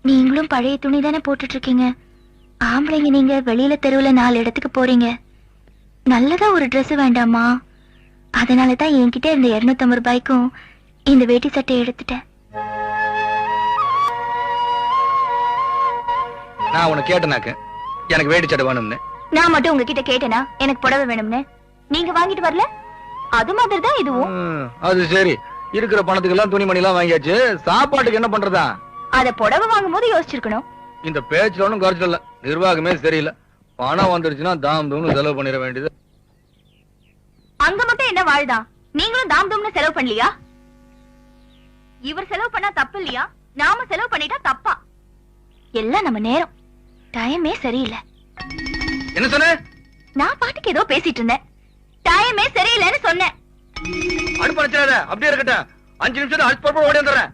நீங்களும் பழைய துணி தானே போட்டுட்டு இருக்கீங்க. ஆம்பளைங்க நீங்க வெளியில தெருவுல 4 இடத்துக்கு போறீங்க. நல்லதா ஒரு Dress வேண்டாமா? அதனாலதான் என்கிட்ட இருந்த 250 ரூபாய்க்கும் இந்த வேட்டி சட்டை எடுத்துட்டேன். நான் உனக்கு கேட்டனாக்க எனக்கு வேட்டி சட்டை வேணும்னு. நான் மட்டும் உங்ககிட்ட கேட்டேனா எனக்கு புடவை வேணும்னு? நீங்க வாங்கிட்டு வரல? அது மாதிரி தான் இதுவும். அது சரி, இருக்கிற பணத்துக்கு எல்லாம் துணிமணி எல்லாம் வாங்கியாச்சு. சாப்பாட்டுக்கு என்ன பண்றதா? அத புடவை வாங்கும் போது யோசிச்சிருக்கணும். இந்த பேச்சுல ஒன்னும் குறைச்சல் இல்ல. நிர்வாகமே சரியில்லை. பணம் வந்துருச்சுன்னா தாம் தூம்னு செலவு பண்ணிட வேண்டியது. அங்க மட்டும் என்ன வாழ்தான்? நீங்களும் தாம் தூம்னு செலவு பண்ணலையா? இவர் செலவு பண்ணா தப்பு இல்லையா? நாம செலவு பண்ணிட்டா தப்பா? எல்லாம் நம்ம நேரம். டைமே சரியில்லை. என்ன சொன்ன? நான் பாட்டுக்கு ஏதோ பேசிட்டு இருந்தேன். டைமே சரியில்லைன்னு சொன்னேன். அடுப்பு அணைச்சிடாத, அப்படியே இருக்கட்டும். 5 நிமிஷம் அழைச்சு ஓடி வந்துடுறேன்.